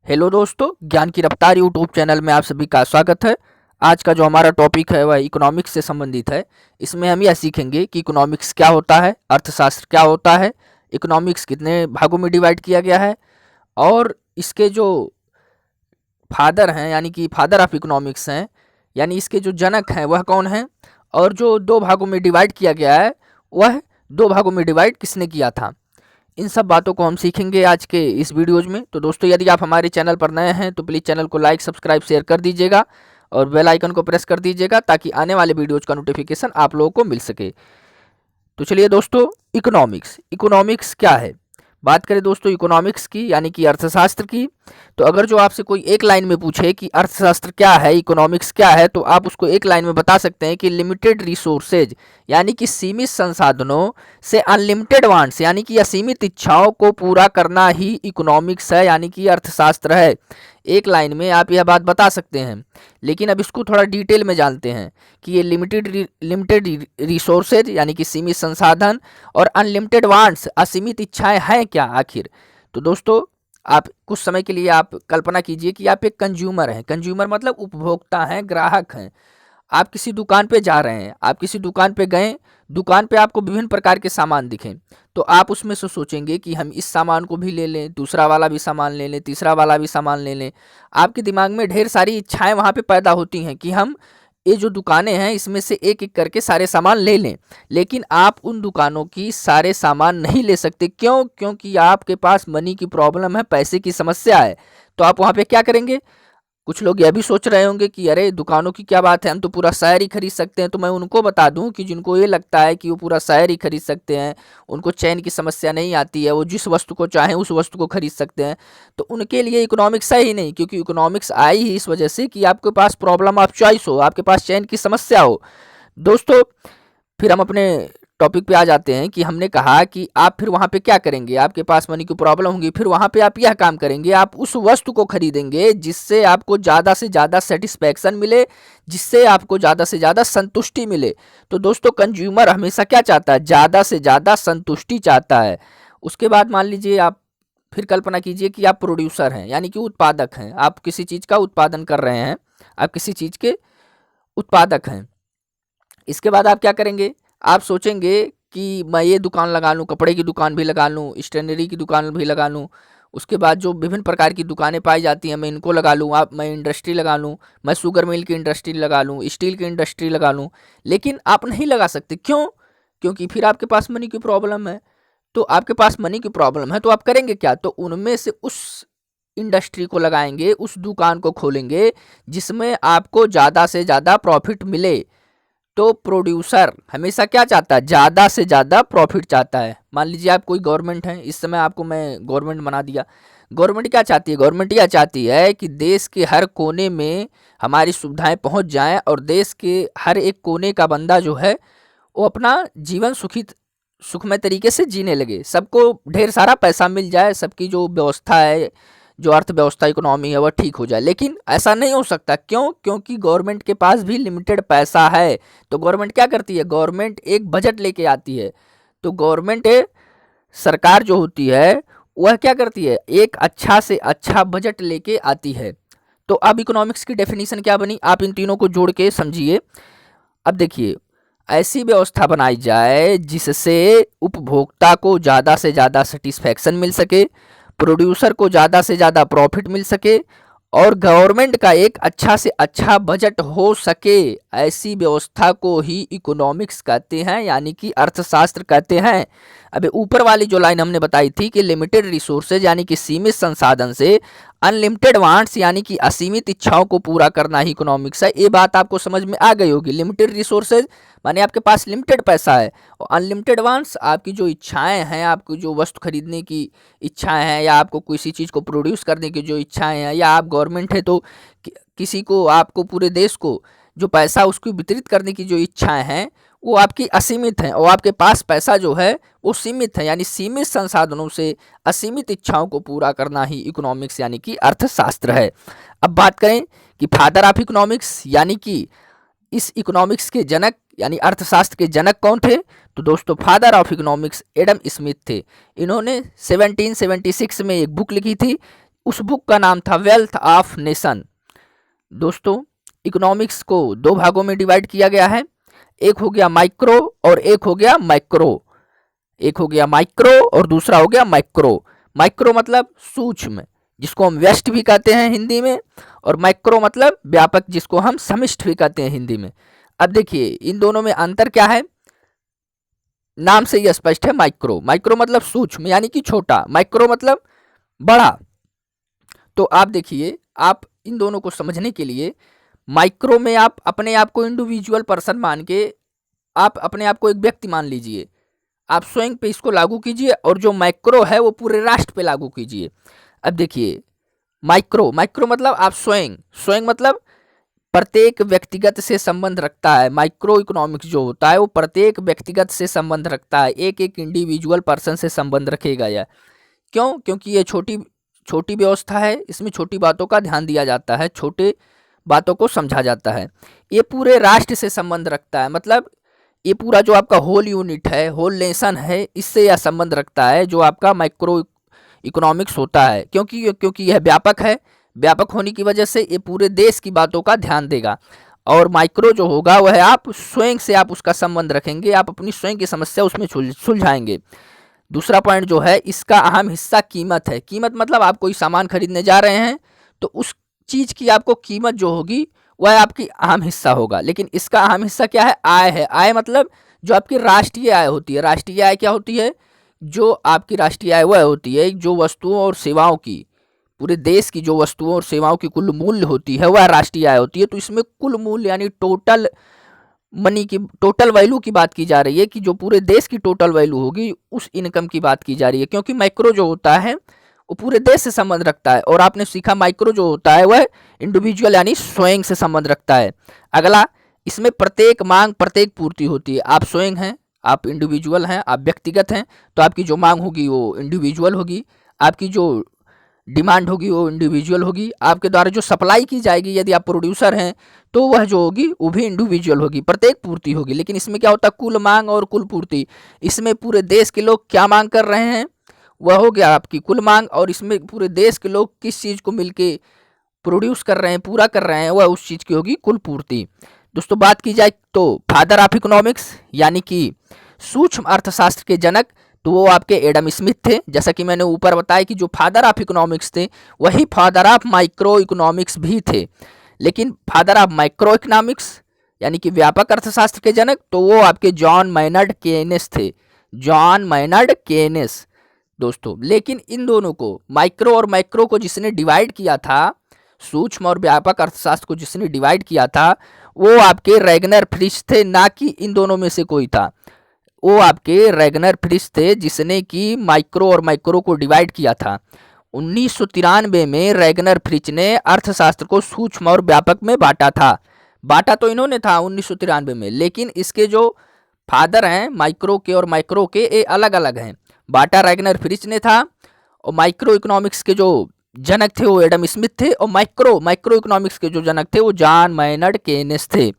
Hello दोस्तों, ज्ञान की रफ्तार यूट्यूब चैनल में आप सभी का स्वागत है। आज का जो हमारा टॉपिक है वह इकोनॉमिक्स से संबंधित है। इसमें हम यह सीखेंगे कि इकोनॉमिक्स क्या होता है, अर्थशास्त्र क्या होता है, इकोनॉमिक्स कितने भागों में डिवाइड किया गया है और इसके जो फादर हैं यानी कि फादर ऑफ इकोनॉमिक्स हैं, यानी इसके जो जनक हैं वह कौन हैं, और जो दो भागों में डिवाइड किया गया है वह दो भागों में डिवाइड किसने किया था। इन सब बातों को हम सीखेंगे आज के इस वीडियोज में। तो दोस्तों, यदि आप हमारे चैनल पर नए हैं तो प्लीज़ चैनल को लाइक सब्सक्राइब शेयर कर दीजिएगा और बेल आइकन को प्रेस कर दीजिएगा ताकि आने वाले वीडियोज का नोटिफिकेशन आप लोगों को मिल सके। तो चलिए दोस्तों, इकोनॉमिक्स इकोनॉमिक्स क्या है। बात करें दोस्तों इकोनॉमिक्स की यानी कि अर्थशास्त्र की, तो अगर जो आपसे कोई एक लाइन में पूछे कि अर्थशास्त्र क्या है, इकोनॉमिक्स क्या है, तो आप उसको एक लाइन में बता सकते हैं कि लिमिटेड रिसोर्सेज यानी कि सीमित संसाधनों से अनलिमिटेड वांट्स यानी कि असीमित इच्छाओं को पूरा करना ही इकोनॉमिक्स है यानी कि अर्थशास्त्र है। एक लाइन में आप यह बात बता सकते हैं, लेकिन अब इसको थोड़ा डिटेल में जानते हैं कि ये लिमिटेड रिसोर्सेज यानी कि सीमित संसाधन और अनलिमिटेड वांट्स असीमित इच्छाएं हैं क्या आखिर। तो दोस्तों, आप कुछ समय के लिए आप कल्पना कीजिए कि आप एक कंज्यूमर हैं। कंज्यूमर मतलब उपभोक्ता हैं, ग्राहक हैं। आप किसी दुकान पे जा रहे हैं, आप किसी दुकान पे गए, दुकान पे आपको विभिन्न प्रकार के सामान दिखें, तो आप उसमें से सोचेंगे कि हम इस सामान को भी ले लें, दूसरा वाला भी सामान ले लें, तीसरा वाला भी सामान ले लें। आपके दिमाग में ढेर सारी इच्छाएं वहाँ पे पैदा होती हैं कि हम ये जो दुकानें हैं इसमें से एक एक करके सारे सामान ले लें। लेकिन आप उन दुकानों की सारे सामान नहीं ले सकते। क्यों? क्योंकि आपके पास मनी की प्रॉब्लम है, पैसे की समस्या है। तो आप वहाँ पे क्या करेंगे? कुछ लोग यह भी सोच रहे होंगे कि अरे दुकानों की क्या बात है, हम तो पूरा शहर ही खरीद सकते हैं। तो मैं उनको बता दूं कि जिनको ये लगता है कि वो पूरा शहर ही खरीद सकते हैं, उनको चैन की समस्या नहीं आती है, वो जिस वस्तु को चाहें उस वस्तु को खरीद सकते हैं, तो उनके लिए इकोनॉमिक्स है ही नहीं। क्योंकि इकोनॉमिक्स आई ही इस वजह से कि आपके पास प्रॉब्लम ऑफ चॉइस हो, आपके पास चैन की समस्या हो। दोस्तों, फिर हम अपने टॉपिक पे आ जाते हैं कि हमने कहा कि आप फिर वहाँ पे क्या करेंगे। आपके पास मनी की प्रॉब्लम होगी, फिर वहाँ पे आप यह काम करेंगे, आप उस वस्तु को खरीदेंगे जिससे आपको ज़्यादा से ज़्यादा सेटिस्फैक्शन मिले, जिससे आपको ज़्यादा से ज़्यादा संतुष्टि मिले। तो दोस्तों, कंज्यूमर हमेशा क्या चाहता है? ज़्यादा से ज़्यादा संतुष्टि चाहता है। उसके बाद मान लीजिए आप फिर कल्पना कीजिए कि आप प्रोड्यूसर हैं यानी कि उत्पादक हैं। आप किसी चीज़ का उत्पादन कर रहे हैं, आप किसी चीज़ के उत्पादक हैं। इसके बाद आप क्या करेंगे? आप सोचेंगे कि मैं ये दुकान लगा लूँ, कपड़े की दुकान भी लगा लूँ, स्टेशनरी की दुकान भी लगा लूँ। उसके बाद जो विभिन्न प्रकार की दुकानें पाई जाती हैं मैं इनको लगा लूँ। मैं इंडस्ट्री लगा लूँ, मैं शुगर मिल की इंडस्ट्री लगा लूँ, स्टील की इंडस्ट्री लगा लूँ। लेकिन आप नहीं लगा सकते। क्यों? क्योंकि फिर आपके पास मनी की प्रॉब्लम है। तो आपके पास मनी की प्रॉब्लम है तो आप करेंगे क्या? तो उनमें से उस इंडस्ट्री को लगाएंगे, उस दुकान को खोलेंगे जिसमें आपको ज़्यादा से ज़्यादा प्रॉफिट मिले। तो प्रोड्यूसर हमेशा क्या चाहता है? ज़्यादा से ज़्यादा प्रॉफिट चाहता है। मान लीजिए आप कोई गवर्नमेंट है, इस समय आपको मैं गवर्नमेंट बना दिया। गवर्नमेंट क्या चाहती है? गवर्नमेंट यह चाहती है कि देश के हर कोने में हमारी सुविधाएं पहुंच जाएं और देश के हर एक कोने का बंदा जो है वो अपना जीवन सुखमय तरीके से जीने लगे, सबको ढेर सारा पैसा मिल जाए, सबकी जो व्यवस्था है, जो अर्थव्यवस्था इकोनॉमी है वह ठीक हो जाए। लेकिन ऐसा नहीं हो सकता। क्यों? क्योंकि गवर्नमेंट के पास भी लिमिटेड पैसा है। तो गवर्नमेंट क्या करती है? गवर्नमेंट एक बजट लेके आती है। तो गवर्नमेंट सरकार जो होती है वह क्या करती है? एक अच्छा से अच्छा बजट लेके आती है। तो अब इकोनॉमिक्स की डेफिनेशन क्या बनी? आप इन तीनों को जोड़ के समझिए। अब देखिए, ऐसी व्यवस्था बनाई जाए जिससे उपभोक्ता को ज़्यादा से ज़्यादा सेटिस्फैक्शन मिल सके, प्रोड्यूसर को ज़्यादा से ज़्यादा प्रॉफिट मिल सके और गवर्नमेंट का एक अच्छा से अच्छा बजट हो सके। ऐसी व्यवस्था को ही इकोनॉमिक्स कहते हैं यानी कि अर्थशास्त्र कहते हैं। अबे ऊपर वाली जो लाइन हमने बताई थी कि लिमिटेड रिसोर्सेज यानी कि सीमित संसाधन से अनलिमिटेड वांट्स यानी कि असीमित इच्छाओं को पूरा करना ही इकोनॉमिक्स है। ये बात आपको समझ में आ गई होगी। लिमिटेड रिसोर्सेज माने आपके पास लिमिटेड पैसा है, और अनलिमिटेड वांट्स आपकी जो इच्छाएं हैं, आपको जो वस्तु खरीदने की इच्छाएं हैं या आपको किसी चीज़ को प्रोड्यूस करने की जो इच्छाएं हैं, या आप गवर्नमेंट है तो किसी को, आपको पूरे देश को जो पैसा उसको वितरित करने की जो इच्छाएं हैं वो आपकी असीमित हैं, और आपके पास पैसा जो है वो सीमित है। यानी सीमित संसाधनों से असीमित इच्छाओं को पूरा करना ही इकोनॉमिक्स यानी कि अर्थशास्त्र है। अब बात करें कि फादर ऑफ इकोनॉमिक्स यानी कि इस इकोनॉमिक्स के जनक यानी अर्थशास्त्र के जनक कौन थे? तो दोस्तों, father of economics Adam Smith थे। इन्होंने 1776 में एक बुक लिखी थी उस बुक का नाम था वेल्थ ऑफ नेशन। दोस्तों, इकोनॉमिक्स को दो भागों में डिवाइड किया गया है, एक हो गया माइक्रो और एक हो गया माइक्रो। एक हो गया माइक्रो और दूसरा हो गया माइक्रो। माइक्रो मतलब सूक्ष्म, जिसको हम व्यष्टि भी कहते हैं हिंदी में, और माइक्रो मतलब व्यापक, जिसको हम समष्टि भी कहते हैं हिंदी में। अब देखिए इन दोनों में अंतर क्या है, नाम से ही स्पष्ट है। माइक्रो, माइक्रो मतलब सूक्ष्म यानी कि छोटा, माइक्रो मतलब बड़ा। तो आप देखिए, आप इन दोनों को समझने के लिए माइक्रो में आप अपने आप को इंडिविजुअल पर्सन मान के, आप अपने आप को एक व्यक्ति मान लीजिए, आप स्वयं पे इसको लागू कीजिए, और जो माइक्रो है वो पूरे राष्ट्र पे लागू कीजिए। अब देखिए माइक्रो, माइक्रो मतलब आप स्वयं, स्वयं मतलब प्रत्येक व्यक्तिगत से संबंध रखता है। माइक्रो इकोनॉमिक्स जो होता है वो प्रत्येक व्यक्तिगत से संबंध रखता है, एक एक इंडिविजुअल पर्सन से संबंध रखेगा यह। क्यों? क्योंकि ये छोटी छोटी व्यवस्था है, इसमें छोटी बातों का ध्यान दिया जाता है, छोटे बातों को समझा जाता है। ये पूरे राष्ट्र से संबंध रखता है, मतलब ये पूरा जो आपका होल यूनिट है, होल नेशन है, इससे यह संबंध रखता है जो आपका माइक्रो इकोनॉमिक्स होता है। क्योंकि यह व्यापक है, व्यापक होने की वजह से ये पूरे देश की बातों का ध्यान देगा। और माइक्रो जो होगा वह आप स्वयं से आप उसका संबंध रखेंगे, आप अपनी स्वयं की समस्या उसमें सुलझाएंगे। दूसरा पॉइंट जो है, इसका अहम हिस्सा कीमत है। कीमत मतलब आप कोई सामान खरीदने जा रहे हैं तो उस चीज़ की आपको कीमत जो होगी वह आपकी अहम हिस्सा होगा। लेकिन इसका अहम हिस्सा क्या है? आय है। आय मतलब जो आपकी राष्ट्रीय आय होती है। राष्ट्रीय आय क्या होती है? जो आपकी राष्ट्रीय आय वह होती है जो वस्तुओं और सेवाओं की, पूरे देश की जो वस्तुओं और सेवाओं की कुल मूल्य होती है वह राष्ट्रीय आय होती है। तो इसमें कुल मूल्य यानी टोटल मनी की, टोटल वैल्यू की बात की जा रही है, कि जो पूरे देश की टोटल वैल्यू होगी उस इनकम की बात की जा रही है। क्योंकि माइक्रो जो होता है वो पूरे देश से संबंध रखता है, और आपने सीखा माइक्रो जो होता है वह इंडिविजुअल यानी स्वयं से संबंध रखता है। अगला, इसमें प्रत्येक मांग प्रत्येक पूर्ति होती है। आप स्वयं हैं, आप इंडिविजुअल हैं, आप व्यक्तिगत हैं, तो आपकी जो मांग होगी वो इंडिविजुअल होगी, आपकी जो डिमांड होगी वो इंडिविजुअल होगी, आपके द्वारा जो सप्लाई की जाएगी यदि आप प्रोड्यूसर हैं तो वह जो होगी वो भी इंडिविजुअल होगी, प्रत्येक पूर्ति होगी। लेकिन इसमें क्या होता है? कुल मांग और कुल पूर्ति। इसमें पूरे देश के लोग क्या मांग कर रहे हैं वह हो गया आपकी कुल मांग, और इसमें पूरे देश के लोग किस चीज़ को मिलके प्रोड्यूस कर रहे हैं, पूरा कर रहे हैं, वह उस चीज़ की होगी कुल पूर्ति। दोस्तों, बात की जाए तो फादर ऑफ इकोनॉमिक्स यानी कि सूक्ष्म अर्थशास्त्र के जनक, तो वो आपके एडम स्मिथ थे। जैसा कि मैंने ऊपर बताया कि जो फादर ऑफ इकोनॉमिक्स थे वही फादर ऑफ माइक्रो इकोनॉमिक्स भी थे। लेकिन फादर ऑफ माइक्रो इकोनॉमिक्स यानी कि व्यापक अर्थशास्त्र के जनक, तो वो आपके जॉन मैनर्ड केनेस थे, जॉन मैनर्ड केनेस दोस्तों। लेकिन इन दोनों को, माइक्रो और माइक्रो को जिसने डिवाइड किया था, सूक्ष्म और व्यापक अर्थशास्त्र को जिसने डिवाइड किया था, वो आपके रैगनर फ्रिश थे, ना कि इन दोनों में से कोई था। वो आपके रैगनर फ्रिश थे जिसने कि माइक्रो और माइक्रो को डिवाइड किया था। 1993 में रैगनर फ्रिच ने अर्थशास्त्र को सूक्ष्म और व्यापक में बांटा था। बांटा तो इन्होंने था 1993 में, लेकिन इसके जो फादर हैं माइक्रो के और माइक्रो के, ये अलग अलग हैं। बांटा रैगनर फ्रिच ने था, और माइक्रो इकोनॉमिक्स के जो जनक थे वो एडम स्मिथ थे, और माइक्रो इकोनॉमिक्स के जो जनक थे वो जॉन मैनर्ड केनेस थे।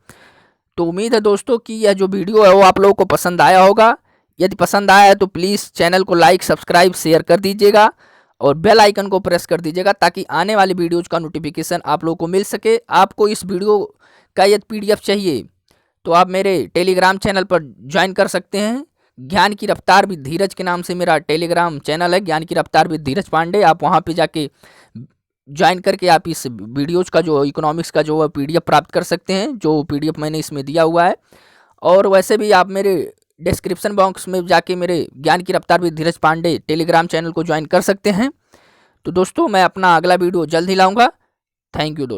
तो उम्मीद है दोस्तों कि यह जो वीडियो है वो आप लोगों को पसंद आया होगा। यदि पसंद आया है तो प्लीज़ चैनल को लाइक, सब्सक्राइब, शेयर कर दीजिएगा, और बेल आइकन को प्रेस कर दीजिएगा ताकि आने वाली वीडियोज़ का नोटिफिकेशन आप लोगों को मिल सके। आपको इस वीडियो का यदि PDF चाहिए तो आप मेरे टेलीग्राम चैनल पर ज्वाइन कर सकते हैं। ज्ञान की रफ्तार विद धीरज के नाम से मेरा टेलीग्राम चैनल है, ज्ञान की रफ्तार विद धीरज पांडे। आप वहाँ पे जाके ज्वाइन करके आप इस वीडियोज़ का जो इकोनॉमिक्स का जो PDF प्राप्त कर सकते हैं, जो PDF मैंने इसमें दिया हुआ है। और वैसे भी आप मेरे डिस्क्रिप्शन बॉक्स में जाके मेरे ज्ञान की रफ्तार with Dheeraj Pandey Telegram channel को ज्वाइन कर सकते हैं। तो दोस्तों, मैं अपना अगला वीडियो जल्द ही लाऊंगा। थैंक यू दोस्तों।